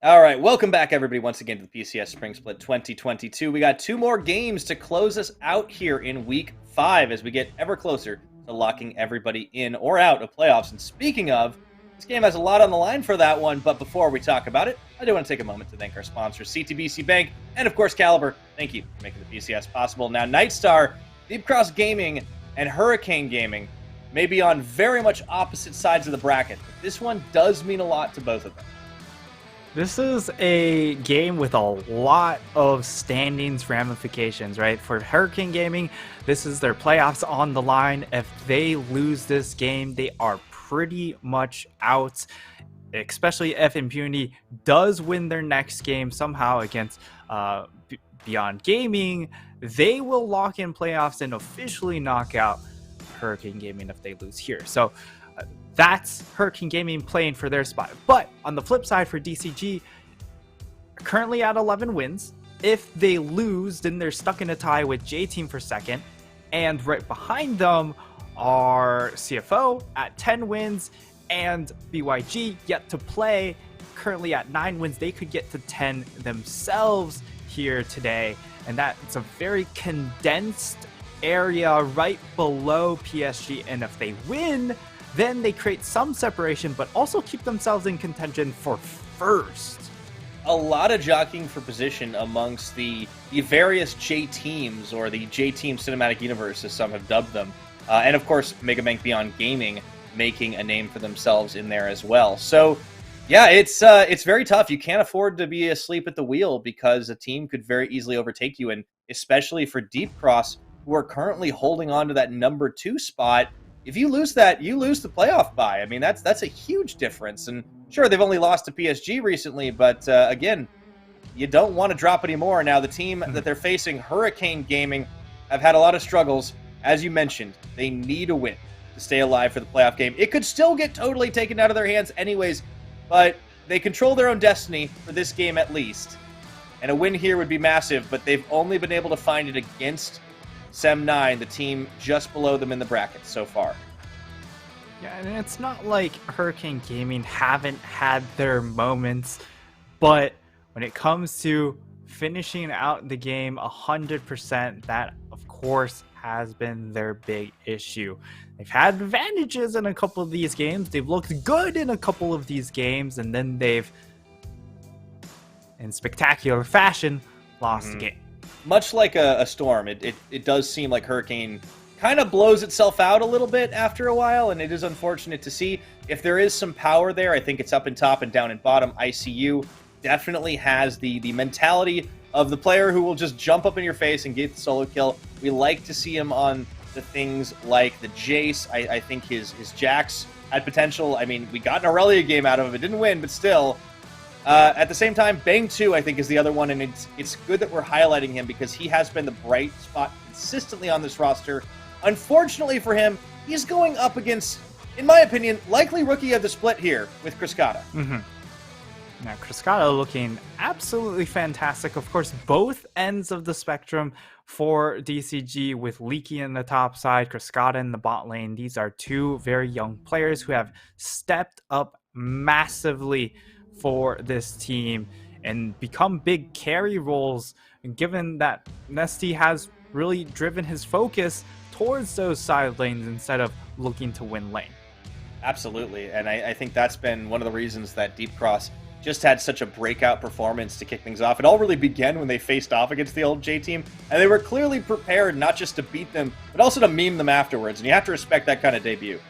All right, welcome back, everybody, once again to the PCS Spring Split 2022. We got two more games to close us out here in Week 5 as we get ever closer to locking everybody in or out of playoffs. And speaking of, this game has a lot on the line for that one, but before we talk about it, I do want to take a moment to thank our sponsors, CTBC Bank, and of course, Caliber. Thank you for making the PCS possible. Now, Nightstar, Deep Cross Gaming, and Hurricane Gaming may be on very much opposite sides of the bracket, but this one does mean a lot to both of them. This is a game with a lot of standings ramifications, right? For Hurricane Gaming, this is their playoffs on the line. If they lose this game, they are pretty much out, especially if Impunity does win their next game somehow against Beyond Gaming. They will lock in playoffs and officially knock out Hurricane Gaming if they lose here. So that's Hurricane Gaming playing for their spot. But on the flip side for DCG, currently at 11 wins. If they lose, then they're stuck in a tie with J-Team for second. And right behind them are CFO at 10 wins and BYG yet to play, currently at 9 wins. They could get to 10 themselves here today. And that's a very condensed area right below PSG. And if they win, then they create some separation, but also keep themselves in contention for first. A lot of jockeying for position amongst the various J teams, or the J Team Cinematic Universe, as some have dubbed them. And of course, Mega Bank Beyond Gaming making a name for themselves in there as well. So, yeah, it's very tough. You can't afford to be asleep at the wheel because a team could very easily overtake you, and especially for Deep Cross, who are currently holding on to that number 2 spot. If you lose that, you lose the playoff bye. I mean, that's a huge difference. And sure, they've only lost to PSG recently, but again, you don't want to drop any more. Now, the team that they're facing, Hurricane Gaming, have had a lot of struggles. As you mentioned, they need a win to stay alive for the playoff game. It could still get totally taken out of their hands anyways, but they control their own destiny for this game at least. And a win here would be massive, but they've only been able to find it against Sem9, the team just below them in the bracket so far. Yeah, and it's not like Hurricane Gaming haven't had their moments, but when it comes to finishing out the game 100%, that of course has been their big issue. They've had advantages in a couple of these games, they've looked good in a couple of these games, and then they've, in spectacular fashion, lost the game. Much like a storm, it does seem like Hurricane kind of blows itself out a little bit after a while, and it is unfortunate to see. If there is some power there, I think it's up in top and down in bottom. ICU definitely has the mentality of the player who will just jump up in your face and get the solo kill. We like to see him on the things like the Jace. I think his Jax had potential. I mean, we got an Aurelia game out of him. It didn't win, but still. At the same time, Bang 2, I think, is the other one, and it's good that we're highlighting him because he has been the bright spot consistently on this roster. Unfortunately for him, he's going up against, in my opinion, likely rookie of the split here with Criscata. Now, Criscata looking absolutely fantastic. Of course, both ends of the spectrum for DCG, with Leaky in the top side, Criscata in the bot lane. These are two very young players who have stepped up massively for this team and become big carry roles, and given that Nesty has really driven his focus towards those side lanes instead of looking to win lane. Absolutely, and I think that's been one of the reasons that Deep Cross just had such a breakout performance to kick things off. It all really began when they faced off against the old J team, and they were clearly prepared not just to beat them, but also to meme them afterwards, and you have to respect that kind of debut.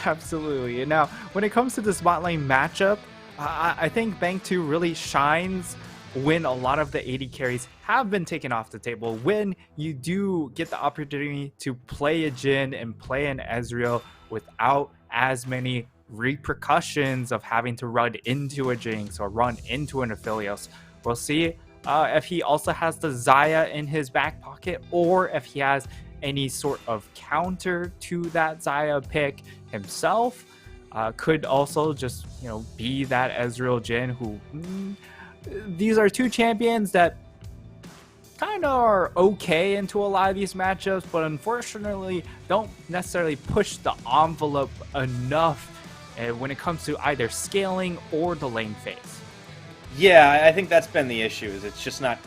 Absolutely. And now, when it comes to this bot lane matchup, I think Bank 2 really shines when a lot of the AD carries have been taken off the table. When you do get the opportunity to play a Jhin and play an Ezreal without as many repercussions of having to run into a Jinx or run into an Aphelios. We'll see if he also has the Xayah in his back pocket, or if he has any sort of counter to that Xayah pick himself. Could also just, be that Ezreal Jhin who... these are two champions that kind of are okay into a lot of these matchups, but unfortunately don't necessarily push the envelope enough when it comes to either scaling or the lane phase. Yeah, I think that's been the issue. Is it's just not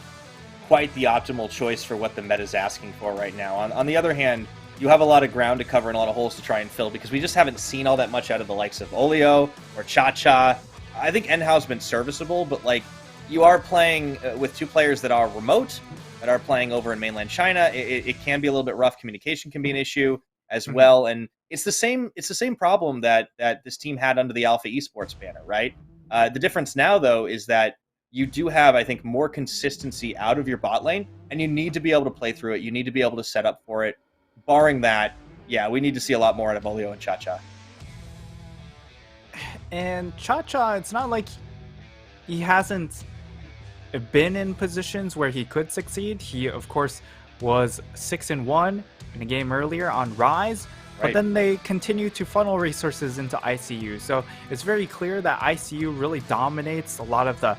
quite the optimal choice for what the meta's asking for right now. On the other hand, you have a lot of ground to cover and a lot of holes to try and fill because we just haven't seen all that much out of the likes of Olio or Cha-Cha. I think Enhao's been serviceable, but like you are playing with two players that are remote, that are playing over in mainland China. It can be a little bit rough. Communication can be an issue as well, and it's the same problem that this team had under the Alpha Esports banner, right? The difference now, though, is that you do have, I think, more consistency out of your bot lane, and you need to be able to play through it. You need to be able to set up for it. Barring that, yeah, we need to see a lot more out of Olio and Cha-Cha. And Cha-Cha, it's not like he hasn't been in positions where he could succeed. He, of course, was 6-1 in a game earlier on Rise, but then they continue to funnel resources into ICU. So it's very clear that ICU really dominates a lot of the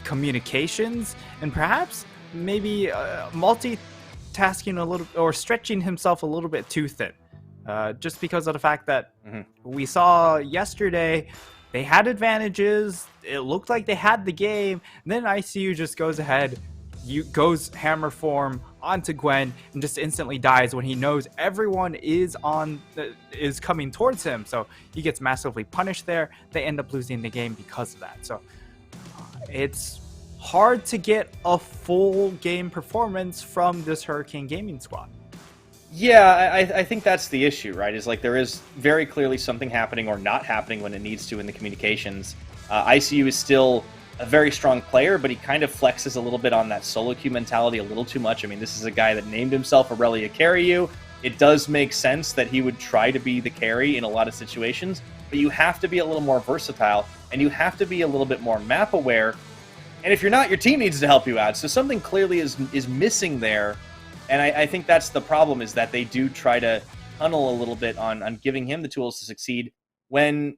communications, and perhaps maybe multitasking a little or stretching himself a little bit too thin. Just because of the fact that we saw yesterday they had advantages, it looked like they had the game, and then ICU just goes ahead, goes hammer form onto Gwen and just instantly dies when he knows everyone is coming towards him. So he gets massively punished there. They end up losing the game because of that. So it's hard to get a full game performance from this Hurricane Gaming squad. Yeah, I think that's the issue, right? Is like there is very clearly something happening or not happening when it needs to in the communications. ICU is still a very strong player, but he kind of flexes a little bit on that solo queue mentality a little too much. I mean, this is a guy that named himself Aurelia Carry You. It does make sense that he would try to be the carry in a lot of situations, but you have to be a little more versatile, and you have to be a little bit more map aware. And if you're not, your team needs to help you out. So something clearly is missing there. And I think that's the problem, is that they do try to tunnel a little bit on giving him the tools to succeed when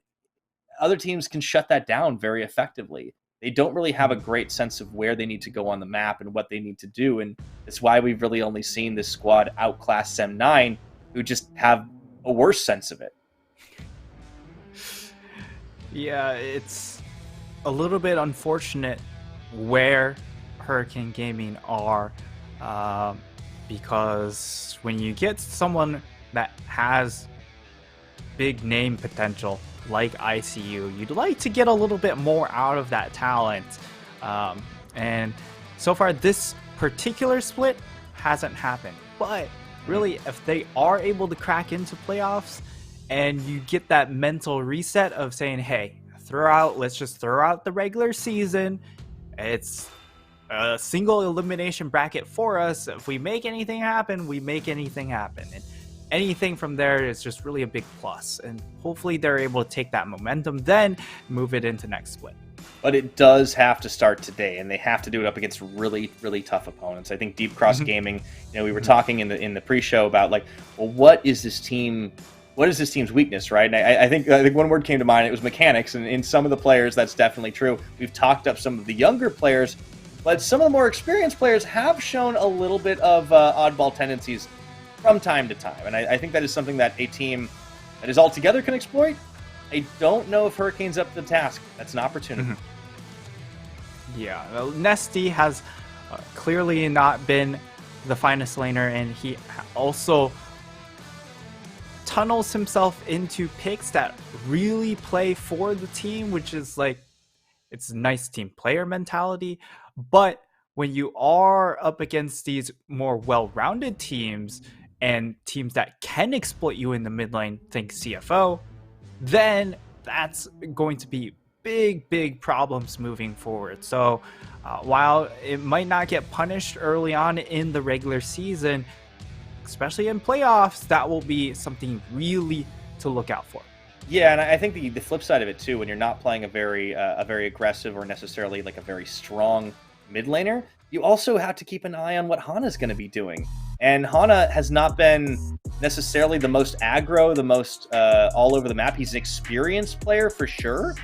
other teams can shut that down very effectively. They don't really have a great sense of where they need to go on the map and what they need to do. And it's why we've really only seen this squad outclass Sem9, who just have a worse sense of it. Yeah, it's a little bit unfortunate where Hurricane Gaming are, because when you get someone that has big name potential like ICU, you'd like to get a little bit more out of that talent. And so far, this particular split hasn't happened. But really, if they are able to crack into playoffs and you get that mental reset of saying, hey, let's just throw out the regular season. It's a single elimination bracket for us. If we make anything happen, we make anything happen. And anything from there is just really a big plus. And hopefully they're able to take that momentum, then move it into next split. But it does have to start today, and they have to do it up against really, really tough opponents. I think Deep Cross Gaming, we were talking in the pre-show about like, well, what is this team's weakness, right? And I think one word came to mind. It was mechanics, and in some of the players, that's definitely true. We've talked up some of the younger players, but some of the more experienced players have shown a little bit of oddball tendencies from time to time. And I think that is something that a team that is all together can exploit. I don't know if Hurricane's up to the task. That's an opportunity. Yeah, Nesty has clearly not been the finest laner, and he also tunnels himself into picks that really play for the team, which is like, it's a nice team player mentality. But when you are up against these more well-rounded teams and teams that can exploit you in the mid lane, think CFO, then that's going to be big problems moving forward. So while it might not get punished early on in the regular season, especially in playoffs, that will be something really to look out for. Yeah, and I think the flip side of it too, when you're not playing a very aggressive or necessarily like a very strong mid laner, you also have to keep an eye on what Hana's going to be doing. And Hana has not been necessarily the most aggro, the most all over the map. He's an experienced player for sure,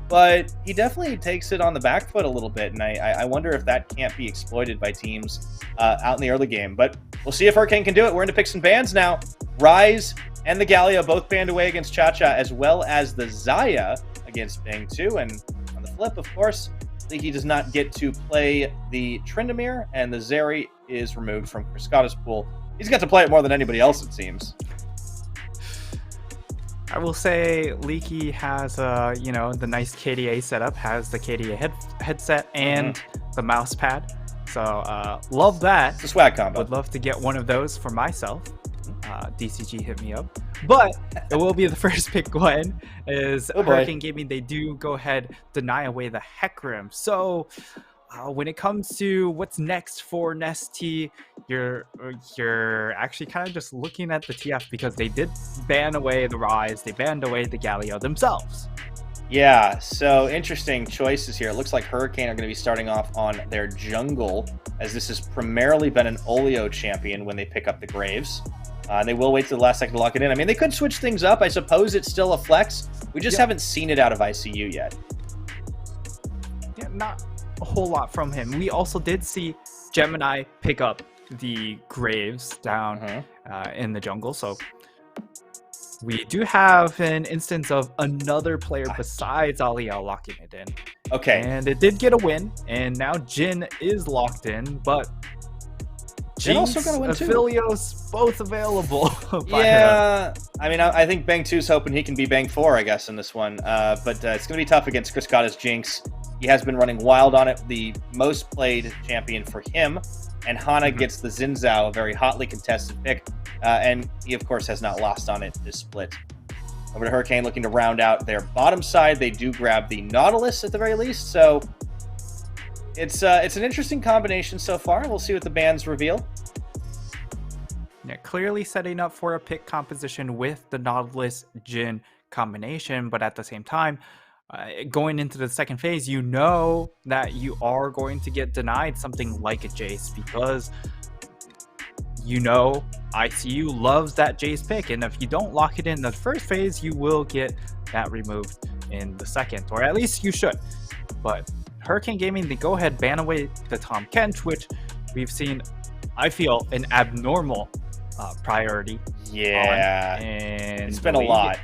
but he definitely takes it on the back foot a little bit. And I wonder if that can't be exploited by teams out in the early game. But we'll see if Hurricane can do it. We're into picks and bans now. Rise and the Galio both banned away against Cha-Cha, as well as the Zaya against Bang 2. And on the flip, of course, Leaky does not get to play the Tryndamere, and the Zeri is removed from Cascada's pool. He's got to play it more than anybody else, it seems. I will say Leaky has, the nice KDA setup, has the KDA headset and the mouse pad. So, love that. It's a swag combo. Would love to get one of those for myself. DCG hit me up. But it will be the first pick one is Hurricane Gaming. They do go ahead, deny away the Hecarim. So, when it comes to what's next for Nesty, you're actually kind of just looking at the TF because they did ban away the Rise, they banned away the Galio themselves. Yeah, so interesting choices here. It looks like Hurricane are going to be starting off on their jungle, as this has primarily been an Olio champion when they pick up the Graves. And they will wait to the last second to lock it in. I mean, they could switch things up. I suppose it's still a flex. We just haven't seen it out of ICU yet. Yeah, not a whole lot from him. We also did see Gemini pick up the Graves down in the jungle, so we do have an instance of another player besides Aliel locking it in. Okay. And it did get a win, and now Jin is locked in, but Jin also got a win too. Aphelios both available. Yeah, I mean, I think Bang 2's hoping he can be Bang 4, I guess, in this one. But it's going to be tough against Cascada's Jinx. He has been running wild on it, the most played champion for him. And Hana gets the Xin Zhao, a very hotly contested pick. And he, of course, has not lost on it this split. Over to Hurricane, looking to round out their bottom side. They do grab the Nautilus at the very least. So it's an interesting combination so far. We'll see what the bans reveal. Yeah, clearly setting up for a pick composition with the Nautilus Jin combination, but at the same time, going into the second phase, you know that you are going to get denied something like a Jace because you know ICU loves that Jace pick, and if you don't lock it in the first phase, you will get that removed in the second, or at least you should. But Hurricane Gaming, they go ahead, ban away the Tom Kench, which we've seen, I feel, an abnormal priority. Yeah, and it's been a lot.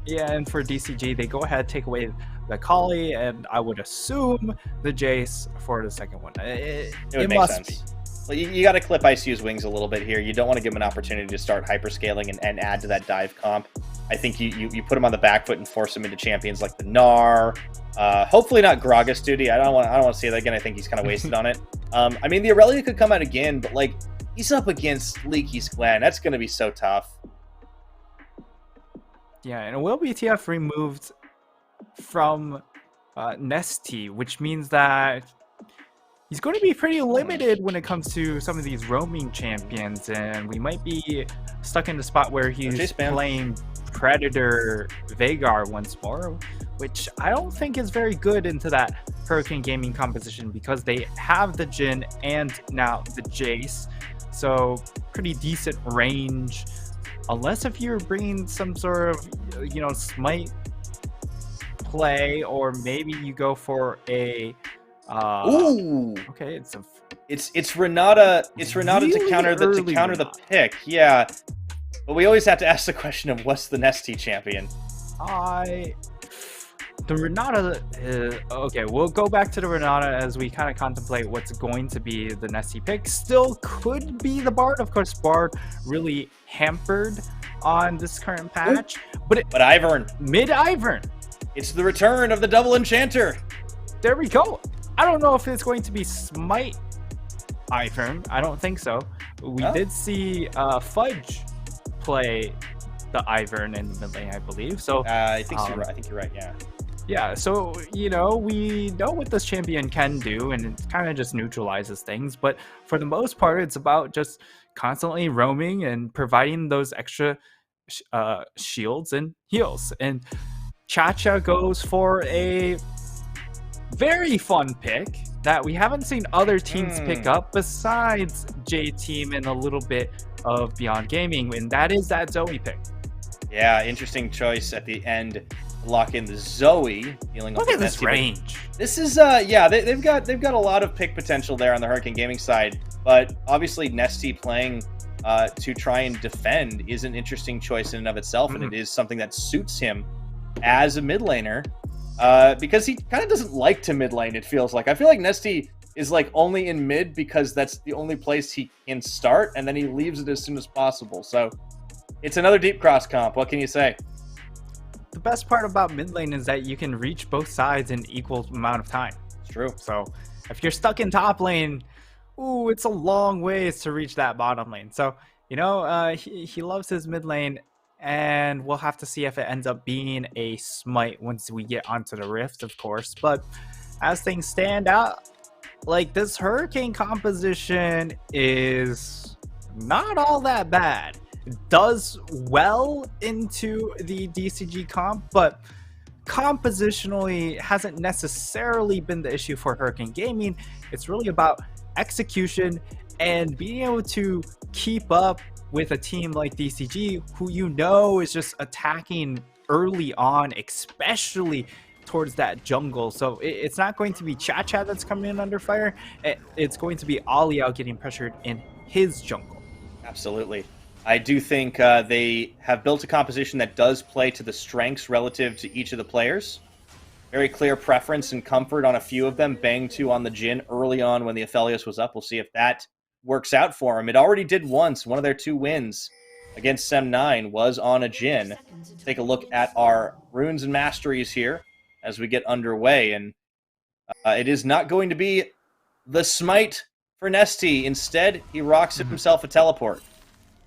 Yeah, and for DCG, they go ahead, take away the Kali, and I would assume the Jace for the second one. It would make sense. Well, you got to clip ICU's wings a little bit here. You don't want to give him an opportunity to start hyperscaling and add to that dive comp. I think you put him on the back foot and force him into champions like the Gnar. Hopefully not Gragas duty. I don't want to see that again. I think he's kind of wasted on it. I mean, the Aurelia could come out again, but like he's up against Leaky's Glen. That's going to be so tough. Yeah, and will BTF removed from Nesty, which means that he's going to be pretty limited when it comes to some of these roaming champions, and we might be stuck in the spot where he's playing Predator Veigar once more, which I don't think is very good into that Hurricane Gaming composition because they have the Jin and now the Jace, so pretty decent range. Unless if you're bringing some sort of, smite play, or maybe you go for a. Ooh. Okay, it's Renata. It's Renata really to counter the pick. Yeah, but we always have to ask the question of what's the Nesty champion. The Renata. Okay, we'll go back to the Renata as we kind of contemplate what's going to be the Nesty pick. Still could be the Bard. Of course, Bard really hampered on this current patch. Ooh. But Ivern. Mid-Ivern. It's the return of the double enchanter. There we go. I don't know if it's going to be Smite Ivern. I don't think so. We did see Fudge play the Ivern in the mid lane, I believe. So I think you're right. I think you're right. Yeah. Yeah, so, we know what this champion can do, and it kind of just neutralizes things. But for the most part, it's about just constantly roaming and providing those extra shields and heals. And Cha-Cha goes for a very fun pick that we haven't seen other teams pick up besides J-Team and a little bit of Beyond Gaming, and that is that Zoe pick. Yeah, interesting choice at the end. Lock in the Zoe. Look at this range. This is they've got a lot of pick potential there on the Hurricane Gaming side, but obviously Nesty playing to try and defend is an interesting choice in and of itself, and it is something that suits him as a mid laner, because he kind of doesn't like to mid lane, it feels like. I feel like Nesty is like only in mid because that's the only place he can start, and then he leaves it as soon as possible. So it's another deep cross comp. What can you say? The best part about mid lane is that you can reach both sides in equal amount of time. It's true. So if you're stuck in top lane, ooh, it's a long ways to reach that bottom lane. So, you know, he loves his mid lane, and we'll have to see if it ends up being a smite once we get onto the rift, of course. But as things stand out, like, this Hurricane composition is not all that bad. It does well into the DCG comp, but compositionally hasn't necessarily been the issue for Hurricane Gaming. It's really about execution and being able to keep up with a team like DCG, who you know is just attacking early on, especially towards that jungle. So it's not going to be Cha that's coming in under fire. It's going to be Ollie out getting pressured in his jungle. Absolutely. I do think they have built a composition that does play to the strengths relative to each of the players. Very clear preference and comfort on a few of them. Bang 2 on the Jhin early on when the Aphelios was up. We'll see if that works out for him. It already did once. One of their 2 wins against Sem9 was on a Jhin. Take a look at our runes and masteries here as we get underway. And it is not going to be the smite for Nesty. Instead, he rocks himself a teleport.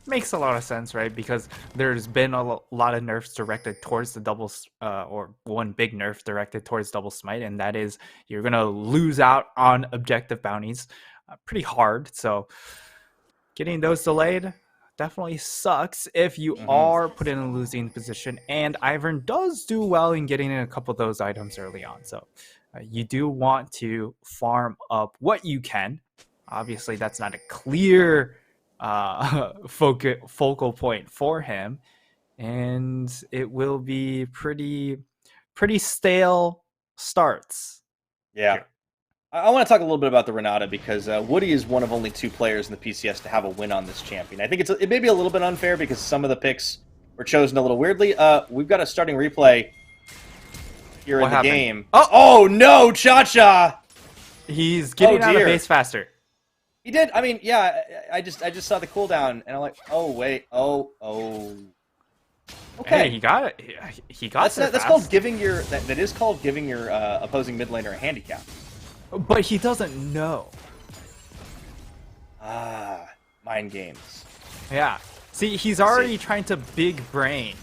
Makes a lot of sense, right? Because there's been a lot of nerfs directed towards the double, or one big nerf directed towards double smite, and that is you're going to lose out on objective bounties pretty hard. So getting those delayed definitely sucks if you are put in a losing position. And Ivern does do well in getting in a couple of those items early on. So you do want to farm up what you can. Obviously, that's not a clear focal point for him, and it will be pretty stale starts. Yeah. Here. I want to talk a little bit about the Renata, because Woody is one of only 2 players in the PCS to have a win on this champion. I think it may be a little bit unfair because some of the picks were chosen a little weirdly. We've got a starting replay here in the game. Oh no, Cha! He's getting out of base faster. He did. I mean, yeah. I just saw the cooldown, and I'm like, oh wait, oh. Okay, hey, he got it. He got it. That's called giving your. That is called giving your opposing mid laner a handicap. But he doesn't know. Mind games. Yeah. See, he's already trying to big brain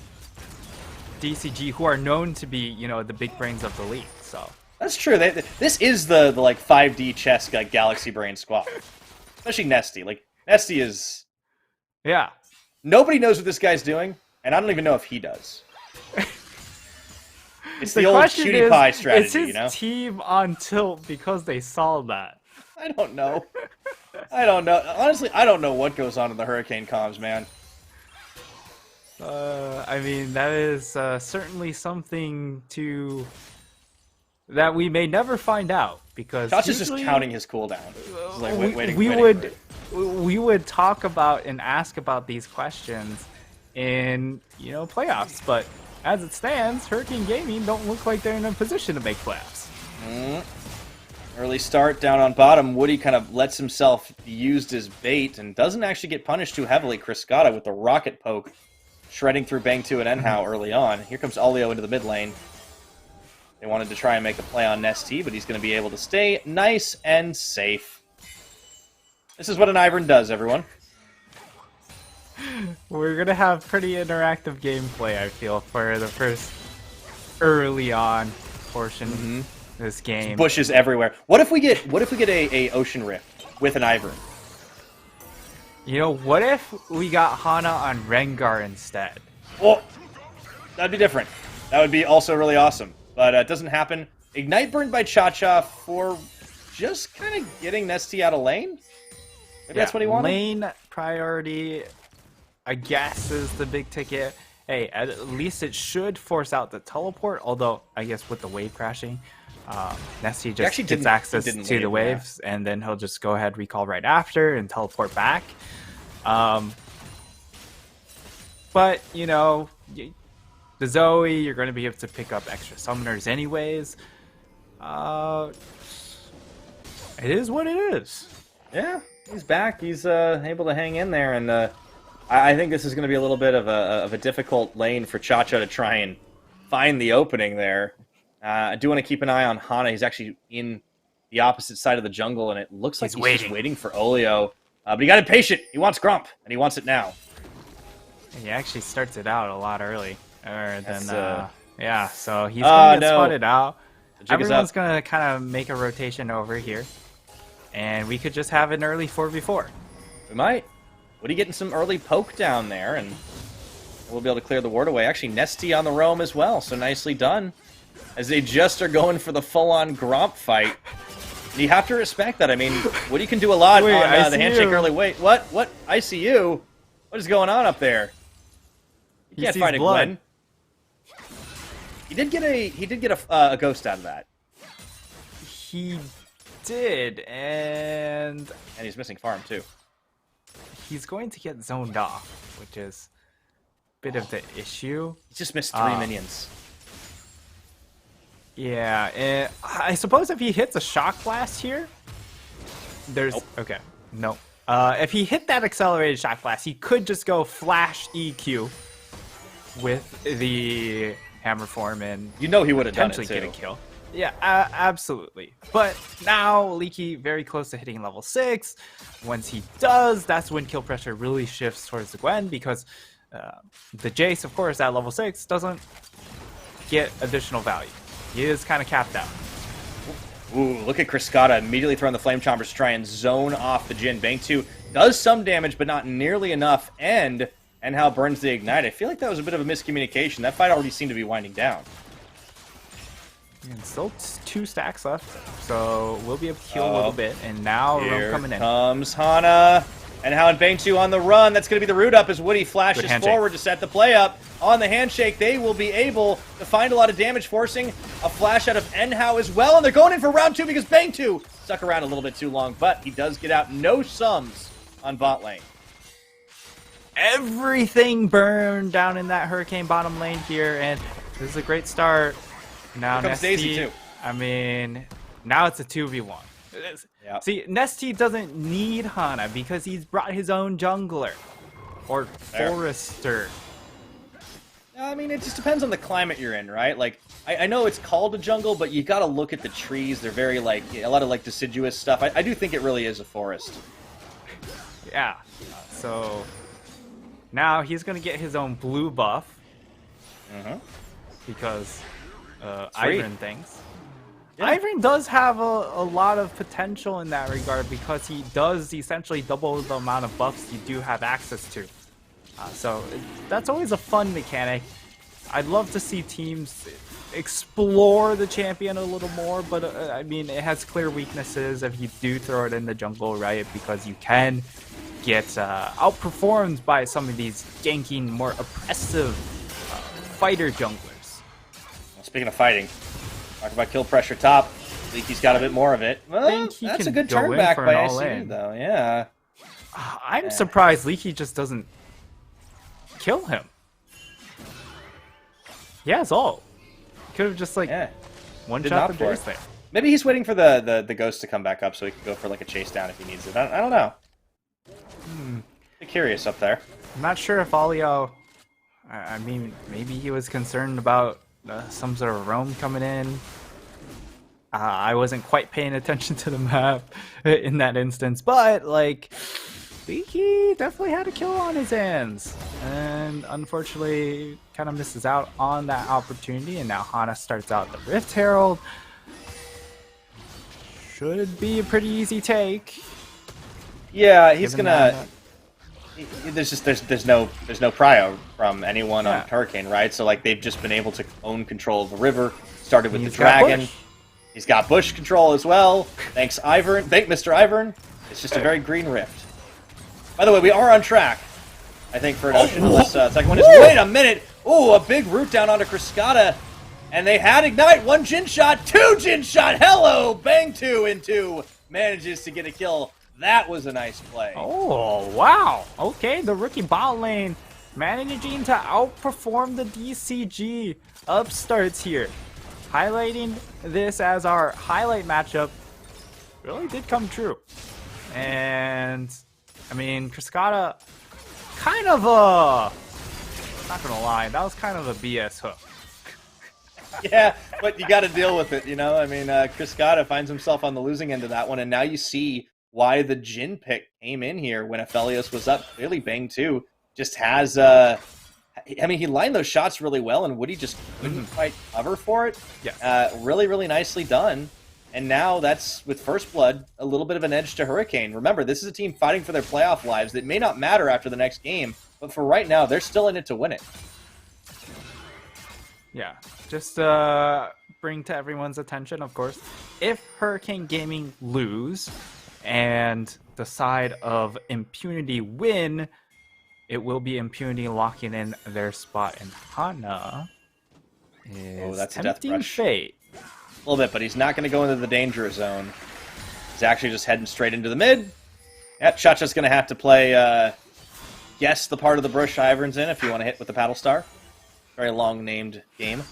DCG, who are known to be, you know, the big brains of the league. So that's true. This is the like 5D chess like Galaxy Brain squad. Especially Nesty. Like, Nesty is... Yeah. Nobody knows what this guy's doing, and I don't even know if he does. It's the old cutie pie strategy, you know? Is his team on tilt because they saw that? I don't know. I don't know. Honestly, I don't know what goes on in the Hurricane comms, man. I mean, that is certainly something that we may never find out, because Josh is just counting his cooldown. Like, we would talk about and ask about these questions in, you know, playoffs, but as it stands, Hurricane Gaming don't look like they're in a position to make playoffs. Early start down on bottom. Woody kind of lets himself be used as bait and doesn't actually get punished too heavily. Kriskata with the rocket poke, shredding through Bang 2 and Enhao early on. Here comes Olio into the mid lane. They wanted to try and make a play on Nesty, but he's going to be able to stay nice and safe. This is what an Ivern does, everyone. We're going to have pretty interactive gameplay, I feel, for the first early on portion of this game. There's bushes everywhere. What if we get a Ocean Rift with an Ivern? You know, what if we got Hana on Rengar instead? Well, that'd be different. That would be also really awesome. But it doesn't happen. Ignite burned by Cha for just kind of getting Nesty out of lane? Maybe that's what he wanted? Lane priority, I guess, is the big ticket. Hey, at least it should force out the teleport, although I guess with the wave crashing, Nesty just gets access to the waves, and then he'll just go ahead, recall right after, and teleport back. But, you know, the Zoe, you're going to be able to pick up extra summoners anyways. It is what it is. Yeah, he's back. He's able to hang in there, and I think this is going to be a little bit of a difficult lane for Chacho to try and find the opening there. I do want to keep an eye on Hana. He's actually in the opposite side of the jungle, and it looks like he's just waiting for Olio. But he got impatient. He wants Grump, and he wants it now. He actually starts it out a lot earlier than yeah. So he's gonna get spotted out. Everyone's gonna kind of make a rotation over here, and we could just have an early 4v4. We might. Would he getting some early poke down there, and we'll be able to clear the ward away. Actually, Nesty on the roam as well, so nicely done. As they just are going for the full-on Gromp fight. And you have to respect that. I mean, Woody can do a lot on the handshake early. Wait, what? What? I see you. What is going on up there? You can't fight a Gwen. He did get a ghost out of that. He did, and he's missing farm too. He's going to get zoned off, which is a bit of the issue. He just missed 3 minions. Yeah, I suppose if he hits a shock blast here, there's okay. No. If he hit that accelerated shock blast, he could just go flash EQ with the hammer form and he would have done it too. Get a kill. Yeah, absolutely. But now Leaky very close to hitting level 6. Once he does, that's when kill pressure really shifts towards the Gwen, because the Jace, of course, at level 6 doesn't get additional value. He is kind of capped out. Ooh, look at Kriskata immediately throwing the Flame Chompers to try and zone off the Jhin. Bang 2 does some damage, but not nearly enough, and how burns the Ignite. I feel like that was a bit of a miscommunication. That fight already seemed to be winding down. And still 2 stacks left, so we'll be able to heal a little bit. And now Roam coming in. Here comes Hana. And how in Bang 2 on the run. That's going to be the root up as Woody flashes forward to set the play up. On the handshake, they will be able to find a lot of damage, forcing a flash out of Enhao as well. And they're going in for round 2 because Bang 2 stuck around a little bit too long. But he does get out. No sums on bot lane. Everything burned down in that Hurricane bottom lane here. And this is a great start. Now Here comes Daisy too. I mean, now it's a 2v1. Yep. See, Nesty doesn't need Hana because he's brought his own jungler. Or Forester. I mean, it just depends on the climate you're in, right? Like, I know it's called a jungle, but you gotta look at the trees. They're very, like, a lot of, like, deciduous stuff. I do think it really is a forest. Yeah. So, now he's gonna get his own blue buff. Because Ivern thinks. Yeah. Ivern does have a lot of potential in that regard because he does essentially double the amount of buffs you do have access to. So that's always a fun mechanic. I'd love to see teams explore the champion a little more, but I mean, it has clear weaknesses if you do throw it in the jungle, right? Because you can get outperformed by some of these ganking, more oppressive fighter junglers. Well, speaking of fighting, talk about kill pressure top. Leaky's got a bit more of it. Well, that's a good turn back by ICU, though. Yeah. I'm surprised Leaky just doesn't kill him. He has ult. Could have just like one shot the Jace there. Maybe he's waiting for the ghost to come back up so he can go for like a chase down if he needs it. I don't know. Be curious up there. I'm not sure if Olio. I mean, maybe he was concerned about some sort of roam coming in. I wasn't quite paying attention to the map in that instance, but like, he definitely had a kill on his hands, and unfortunately, kind of misses out on that opportunity. And now Hana starts out the Rift Herald. Should be a pretty easy take. Yeah, he's gonna. There's no prio from anyone on Hurricane, right? So like they've just been able to own control of the river. Started with the dragon. He's got bush control as well. Thanks, Ivern. Thank Mr. Ivern. It's just a very green rift. By the way, we are on track, I think, for an Ocean. This second one is. Wait a minute! Ooh, a big root down onto Kriskata. And they had Ignite. 1 Jhin shot, 2 Jhin shot. Hello! Bang 2 into manages to get a kill That was a nice play. Oh, wow. Okay, the rookie bot lane managing to outperform the DCG upstarts here. Highlighting this as our highlight matchup really did come true. And, I mean, Cascada kind of not gonna lie, that was kind of a BS hook. Yeah, but you got to deal with it, you know? I mean, Cascada finds himself on the losing end of that one, and now you see why the Jhin pick came in here when Aphelios was up. Clearly, Bang 2 just has, I mean, he lined those shots really well, and Woody just couldn't quite cover for it. Yes. Really, really nicely done. And now that's, with First Blood, a little bit of an edge to Hurricane. Remember, this is a team fighting for their playoff lives that may not matter after the next game, but for right now, they're still in it to win it. Yeah, just bring to everyone's attention, of course, if Hurricane Gaming lose and the side of Impunity win, it will be Impunity locking in their spot, and Hana is that's a death tempting rush. fate. A little bit, but he's not going to go into the danger zone. He's actually just heading straight into the mid. Yeah, Chacha's going to have to play, guess the part of the bush Ivern's in if you want to hit with the Paddle Star. Very long-named game.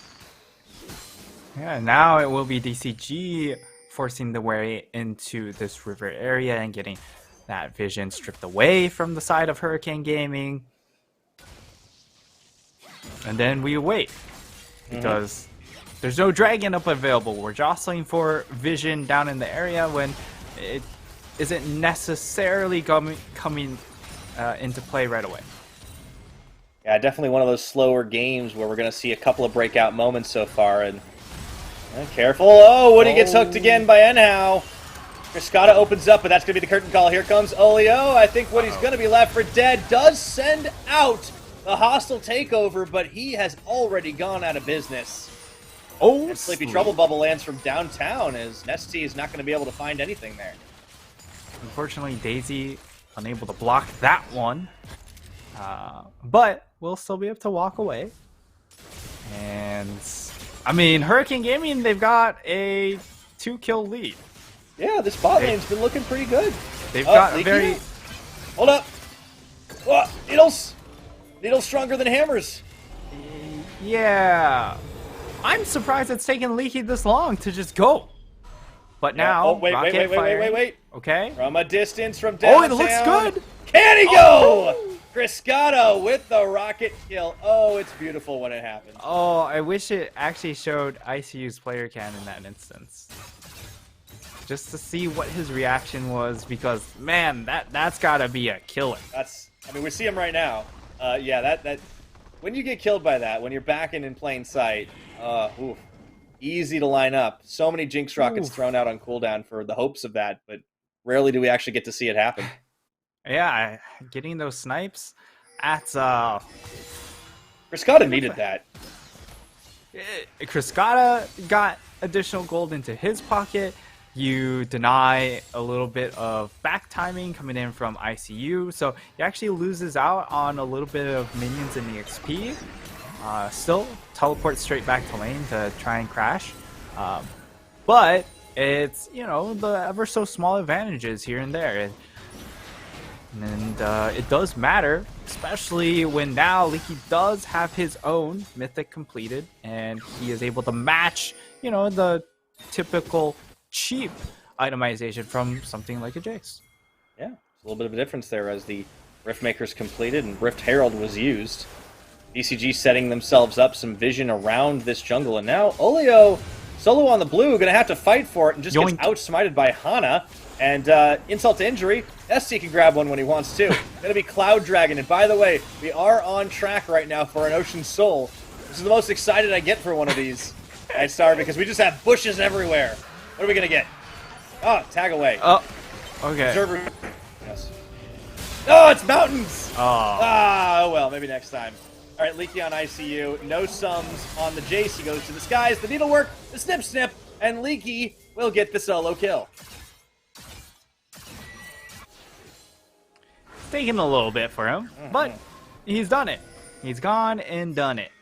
Yeah, now it will be DCG forcing the way into this river area and getting that vision stripped away from the side of Hurricane Gaming. And then we wait, because there's no dragon up available. We're jostling for vision down in the area when it isn't necessarily coming into play right away. Yeah, definitely one of those slower games where we're going to see a couple of breakout moments so far. And careful. Oh, Woody gets hooked again by Enhow. Cascada opens up, but that's going to be the curtain call. Here comes Olio. I think Woody's going to be left for dead. Does send out the hostile takeover, but he has already gone out of business. Oh, and Sleepy Trouble Bubble lands from downtown as Nesty is not going to be able to find anything there. Unfortunately, Daisy unable to block that one. But we'll still be able to walk away. And, I mean, Hurricane Gaming, they've got a 2-kill lead. Yeah, this bot lane's been looking pretty good. They've got a Leaky? very... Hold up. Oh, needles. Needles stronger than hammers. Yeah. I'm surprised it's taken Leaky this long to just go. But now, wait. Okay. From a distance from downtown. Oh, it looks good. Can he go? Cascada with the rocket kill. Oh, it's beautiful when it happens. Oh, I wish it actually showed ICU's player cam in that instance. Just to see what his reaction was, because, man, that's gotta be a killer. I mean, we see him right now. Yeah, that when you get killed by that, when you're backing in plain sight, easy to line up. So many Jinx rockets thrown out on cooldown for the hopes of that, but rarely do we actually get to see it happen. Yeah, getting those snipes, that's Cascada needed that. Cascada got additional gold into his pocket. You deny a little bit of back timing coming in from ICU, so he actually loses out on a little bit of minions in the XP. Still teleport straight back to lane to try and crash. But it's, you know, the ever so small advantages here and there. And it does matter, especially when now Leaky does have his own mythic completed, and he is able to match, you know, the typical cheap itemization from something like a Jace. Yeah, it's a little bit of a difference there as the Rift Maker's completed and Rift Herald was used. DCG setting themselves up some vision around this jungle, and now Olio, solo on the blue, gonna have to fight for it and just gets outsmited by Hana. And insult to injury, SC can grab one when he wants to. Gonna be Cloud Dragon, and by the way, we are on track right now for an Ocean Soul. This is the most excited I get for one of these, Nightstar, because we just have bushes everywhere. What are we gonna get? Oh, tag away. Oh, okay. Observer. Yes. Oh, it's mountains! Oh. Ah, well, maybe next time. All right, Leaky on ICU. No sums on the Jace. He goes to the skies, the needlework, the snip, and Leaky will get the solo kill. Taking a little bit for him, but he's done it. He's gone and done it.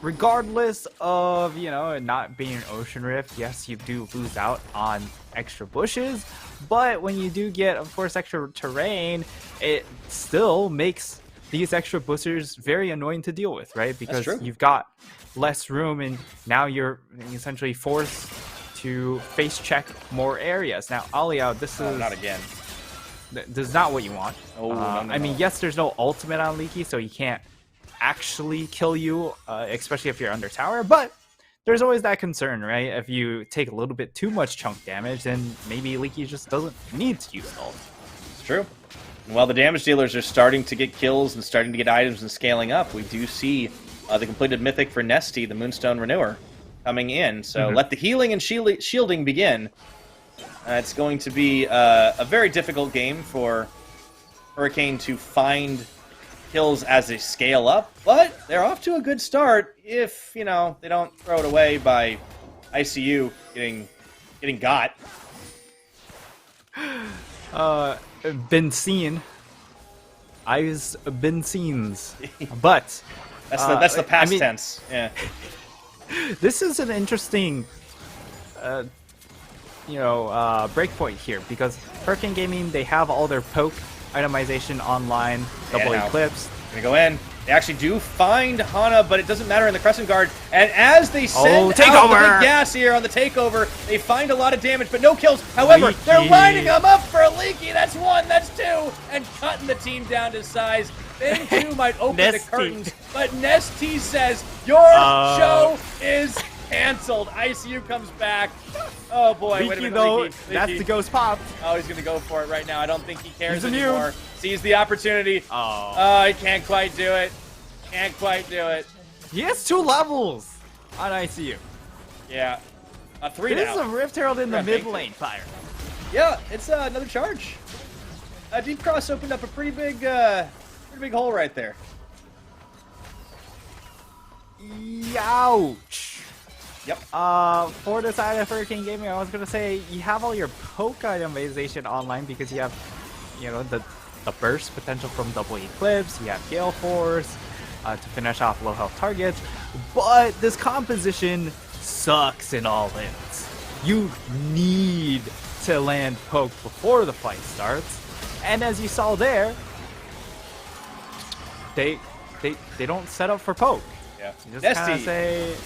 regardless of, you know, it not being an Ocean Rift, yes, you do lose out on extra bushes, but when you do get, of course, extra terrain, it still makes these extra boosters very annoying to deal with, right? Because you've got less room, and now you're essentially forced to face check more areas. Now, Aliyah, this is not again. This is not what you want. Oh, no, I mean, yes, there's no ultimate on Leaky, so he can't actually kill you, especially if you're under tower, but there's always that concern, right? If you take a little bit too much chunk damage, then maybe Leaky just doesn't need to use ult. It's true. While the damage dealers are starting to get kills and starting to get items and scaling up, we do see the completed mythic for Nesty, the Moonstone Renewer, coming in. So let the healing and shielding begin. It's going to be a very difficult game for Hurricane to find kills as they scale up, but they're off to a good start if, you know, they don't throw it away by ICU getting got. Been seen. I've been seen. But that's the past tense. Yeah. This is an interesting breakpoint here, because Hurricane Gaming, they have all their poke itemization online, double Eclipse. Gonna go in. They actually do find Hana, but it doesn't matter in the Crescent Guard. And as they send out the big gas here on the takeover, they find a lot of damage, but no kills. However, Leaky. They're lining them up for Leaky. That's one, that's two, and cutting the team down to size. Then two might open the curtains, but Nesty says, your show is canceled. ICU comes back. Oh boy, Leaky, wait a minute, though, Leaky. that's the ghost pop. Oh, he's gonna go for it right now. I don't think he cares anymore. Sees the opportunity. Oh, he can't quite do it. Can't quite do it. He has 2 levels on ICU. Yeah. 3 This now. is a Rift Herald in the mid lane fire. Yeah, it's another charge. Deep Cross opened up a pretty big hole right there. Ouch. Yep. For the side of Hurricane Gaming, I was gonna say you have all your poke itemization online because you have, you know, the burst potential from double Eclipse. You have Gale Force to finish off low health targets, but this composition sucks in all ends. You need to land poke before the fight starts, and as you saw there, they don't set up for poke. Yeah. You just kind of say.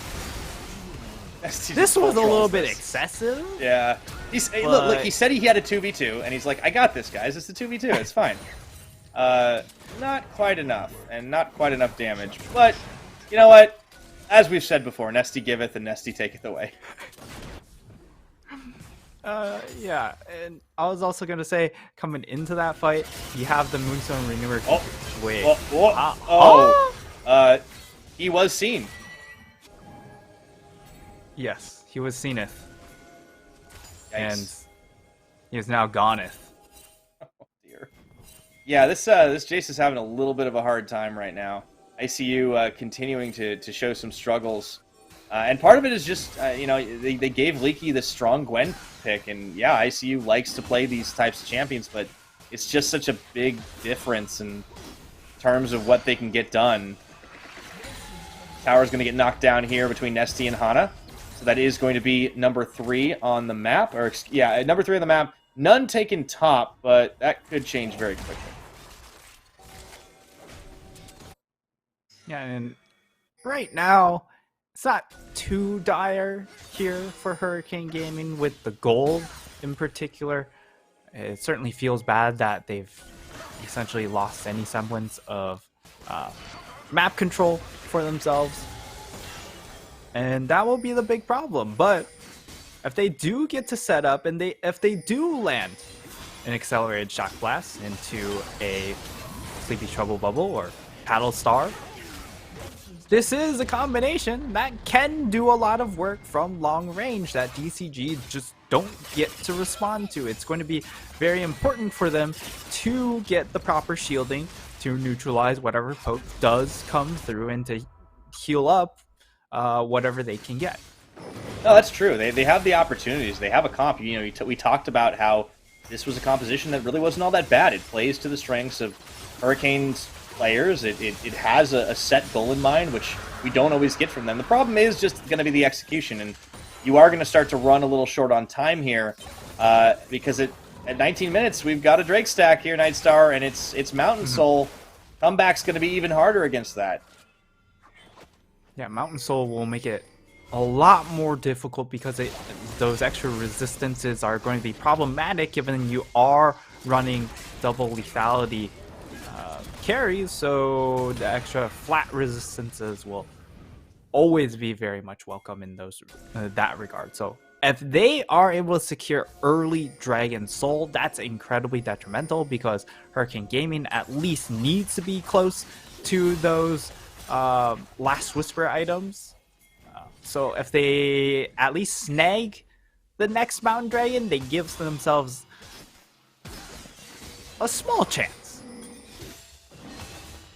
This was a little bit excessive. Yeah. Look, he said he had a 2v2, and he's like, I got this, guys. It's a 2v2. It's fine. Not quite enough, and not quite enough damage. But, you know what? As we've said before, Nesty giveth and Nesty taketh away. Yeah, and I was also going to say, coming into that fight, you have the Moonstone Renewer. Wait. He was seen. Yes, he was seeneth. Yikes. And he is now goneth. Oh dear. Yeah, this Jace is having a little bit of a hard time right now. ICU continuing to show some struggles. And part of it is just, they gave Leaky the strong Gwen pick. And yeah, ICU likes to play these types of champions, but it's just such a big difference in terms of what they can get done. Tower's going to get knocked down here between Nesty and Hana. So that is going to be number 3 on the map. Number 3 on the map. None taken top, but that could change very quickly. Yeah, and right now, it's not too dire here for Hurricane Gaming with the gold in particular. It certainly feels bad that they've essentially lost any semblance of map control for themselves. And that will be the big problem. But if they do get to set up, and if they do land an accelerated shock blast into a Sleepy Trouble Bubble or Paddle Star, this is a combination that can do a lot of work from long range that DCG just don't get to respond to. It's going to be very important for them to get the proper shielding to neutralize whatever poke does come through and to heal up whatever they can get. No, that's true. They have the opportunities. They have a comp. We talked about how this was a composition that really wasn't all that bad. It plays to the strengths of Hurricane's players. It has a set goal in mind, which we don't always get from them. The problem is just going to be the execution, and you are going to start to run a little short on time here because at 19 minutes, we've got a Drake stack here, Nightstar, and it's Mountain Soul. Comeback's going to be even harder against that. Yeah, Mountain Soul will make it a lot more difficult because those extra resistances are going to be problematic given you are running double lethality carries, so the extra flat resistances will always be very much welcome in those that regard. So if they are able to secure early Dragon Soul, that's incredibly detrimental because Hurricane Gaming at least needs to be close to those Last Whisper items. So if they at least snag the next Mountain Dragon, they give themselves a small chance.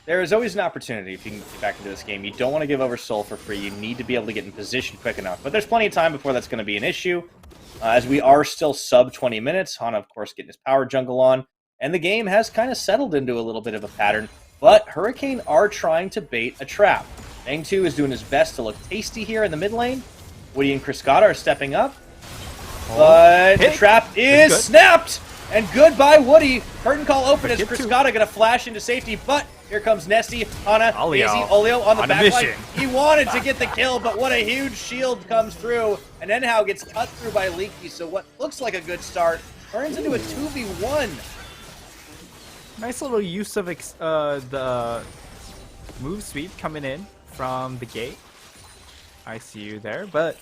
There is always an opportunity if you can get back into this game. You don't want to give over Soul for free. You need to be able to get in position quick enough. But there's plenty of time before that's going to be an issue, as we are still sub 20 minutes. Hana, of course, getting his power jungle on. And the game has kind of settled into a little bit of a pattern. But Hurricane are trying to bait a trap. Bang 2 is doing his best to look tasty here in the mid lane. Woody and Criscata are stepping up. But the trap is snapped! And goodbye, Woody. Curtain call open as Criscata going to flash into safety, but here comes Nesty, Hana, Daisy, Olio on the backline. He wanted to get the kill, but what a huge shield comes through, and Enhao gets cut through by Leaky, so what looks like a good start turns into a 2v1. Nice little use of the move sweep coming in from the gate. I see you there, but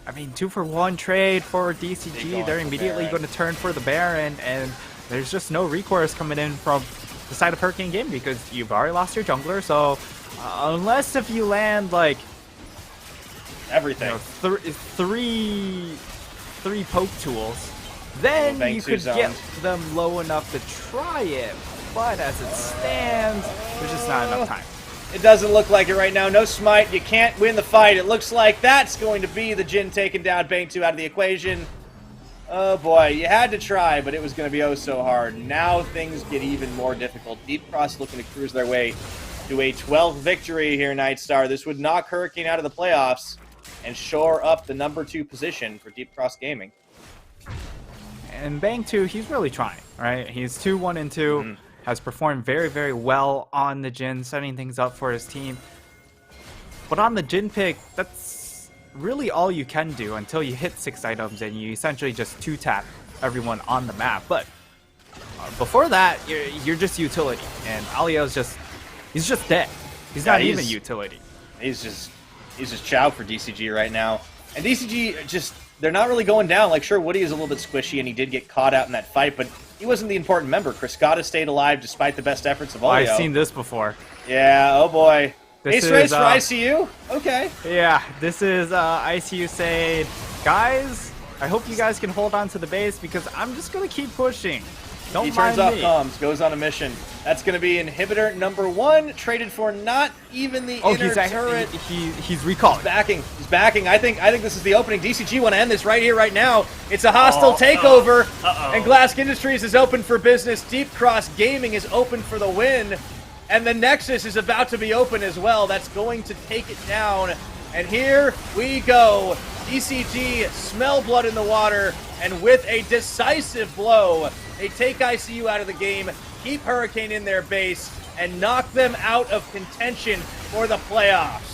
I mean, 2-for-1 trade for DCG. They're immediately going to turn for the Baron, and there's just no recourse coming in from the side of Hurricane Game because you've already lost your jungler. So unless if you land like everything, you know, three poke tools, then you could get them low enough to try it. But as it stands, there's just not enough time. It doesn't look like it right now. No smite. You can't win the fight. It looks like that's going to be the Jhin taking down Bane 2 out of the equation. Oh boy, you had to try, but it was going to be oh so hard. Now things get even more difficult. Deep Cross looking to cruise their way to a 12th victory here, Nightstar. This would knock Hurricane out of the playoffs and shore up the number 2 position for Deep Cross Gaming. And Bang 2, he's really trying, right? He's 2-1-2. Has performed very, very well on the Jhin, setting things up for his team. But on the Jhin pick, that's really all you can do until you hit 6 items and you essentially just 2-tap everyone on the map. But before that, you're just utility. And Alio's he's just dead. He's not even utility. He's just chow for DCG right now. And DCG just, they're not really going down. Like, sure, Woody is a little bit squishy and he did get caught out in that fight, but he wasn't the important member. Criscata stayed alive despite the best efforts of Olio. I've seen this before. Yeah, oh boy. Ace race for ICU? Okay. Yeah, this is ICU saying, guys, I hope you guys can hold on to the base because I'm just going to keep pushing. Don't mind me. He turns off comms, goes on a mission. That's going to be inhibitor number 1, traded for not even the inner turret. He's recalling. He's backing. I think this is the opening. DCG want to end this right here, right now. It's a hostile takeover, and Glask Industries is open for business. Deep Cross Gaming is open for the win, and the Nexus is about to be open as well. That's going to take it down, and here we go. DCG smell blood in the water, and with a decisive blow, they take ICU out of the game, keep Hurricane in their base, and knock them out of contention for the playoffs.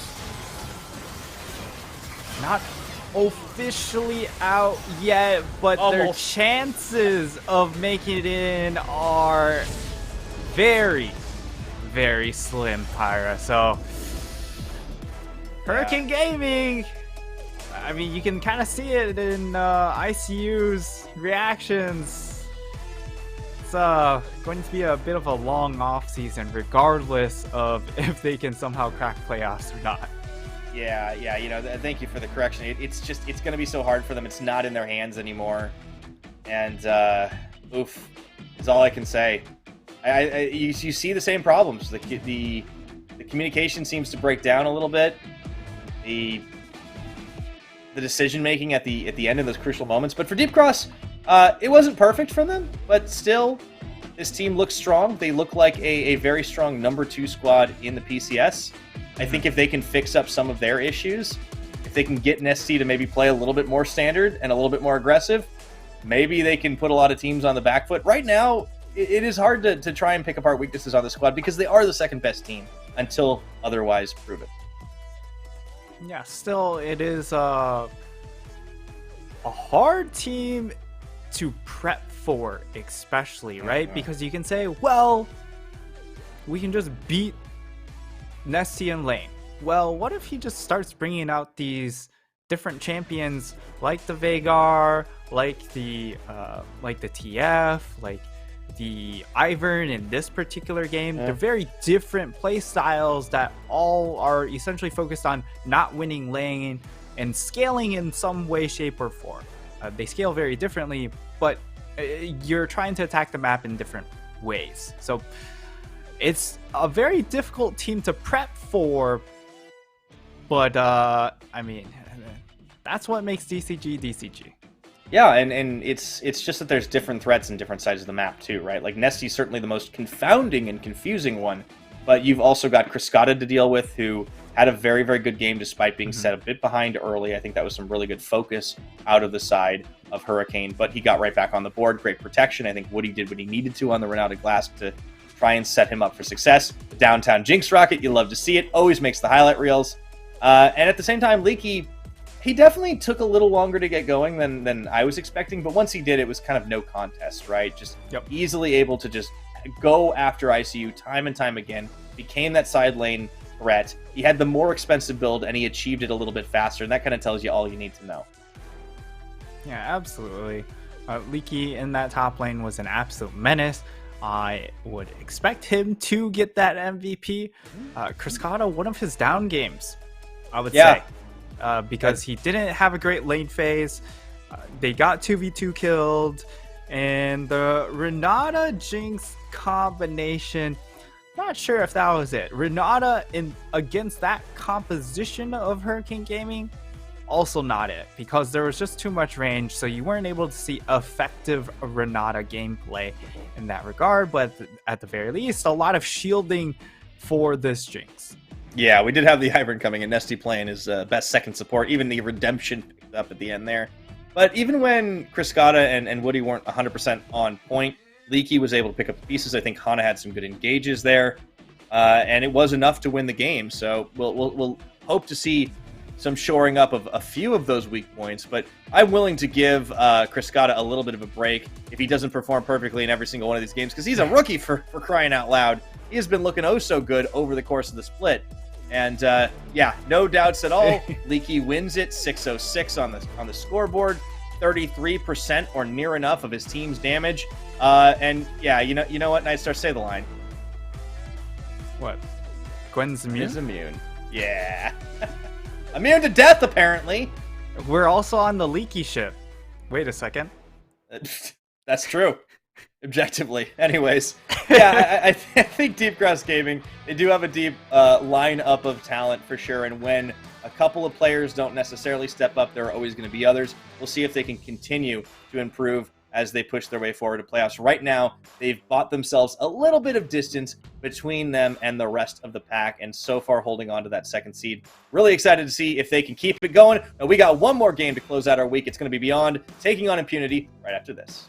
Not officially out yet, but their chances of making it in are very, very slim, Pyra. So, Hurricane Gaming, I mean, you can kind of see it in ICU's reactions. It's going to be a bit of a long off season, regardless of if they can somehow crack playoffs or not. Yeah, you know, thank you for the correction. It's going to be so hard for them. It's not in their hands anymore. And, oof, is all I can say. You see the same problems. The communication seems to break down a little bit. The decision making at the end of those crucial moments. But for Deep Cross, it wasn't perfect for them, but still, this team looks strong. They look like a very strong number 2 squad in the PCS. I think if they can fix up some of their issues, if they can get Nesty to maybe play a little bit more standard and a little bit more aggressive, maybe they can put a lot of teams on the back foot. Right now, it is hard to try and pick apart weaknesses on the squad because they are the second best team until otherwise proven. Yeah, still, it is a hard team to prep for, especially, right? Because you can say, well, we can just beat Nesty and Lane. Well, what if he just starts bringing out these different champions like the Veigar, like the TF, like the Ivern in this particular game? They're very different play styles that all are essentially focused on not winning lane and scaling in some way, shape, or form. They scale very differently, but you're trying to attack the map in different ways. So it's a very difficult team to prep for, but I mean, that's what makes DCG DCG. Yeah, and it's just that there's different threats in different sides of the map too, right? Like Nesty's certainly the most confounding and confusing one, but you've also got Kriskata to deal with, who had a very, very good game despite being set a bit behind early. I think that was some really good focus out of the side of Hurricane, but he got right back on the board. Great protection. I think Woody did what he needed to on the Renata Glass to try and set him up for success. The downtown Jinx Rocket, you love to see it. Always makes the highlight reels. And at the same time, Leaky, he definitely took a little longer to get going than I was expecting, but once he did, it was kind of no contest, right? Just easily able to just go after ICU time and time again, became that side lane threat. He had the more expensive build, and he achieved it a little bit faster, and that kind of tells you all you need to know. Yeah, absolutely. Leaky in that top lane was an absolute menace. I would expect him to get that MVP. Kriskata, one of his down games, I would say. Because he didn't have a great lane phase. They got 2v2 killed, and the Renata Jinx combination, not sure if that was it. Renata against that composition of Hurricane Gaming, also not it, because there was just too much range, so you weren't able to see effective Renata gameplay in that regard, but at the very least, a lot of shielding for this Jinx. Yeah, we did have the Ivern coming, and Nesty playing his best second support. Even the Redemption picked up at the end there. But even when Kriskata and Woody weren't 100% on point, Leaky was able to pick up the pieces. I think Hana had some good engages there, and it was enough to win the game. So we'll hope to see some shoring up of a few of those weak points. But I'm willing to give Kriskata a little bit of a break if he doesn't perform perfectly in every single one of these games, because he's a rookie for crying out loud. He has been looking oh so good over the course of the split. And yeah, no doubts at all. Leaky wins it 606 on the scoreboard, 33% or near enough of his team's damage. And yeah, you know what? Nightstar, say the line. What? Gwen's immune? Is immune. Yeah. Immune to death, apparently. We're also on the Leaky ship. Wait a second. That's true. Objectively. Anyways, yeah, I think Deep Grass Gaming, they do have a deep lineup of talent for sure, and when a couple of players don't necessarily step up, there are always going to be others. We'll see if they can continue to improve as they push their way forward to playoffs. Right now, they've bought themselves a little bit of distance between them and the rest of the pack, and so far holding on to that second seed. Really excited to see if they can keep it going. Now, we got one more game to close out our week. It's going to be Beyond, taking on Impunity right after this.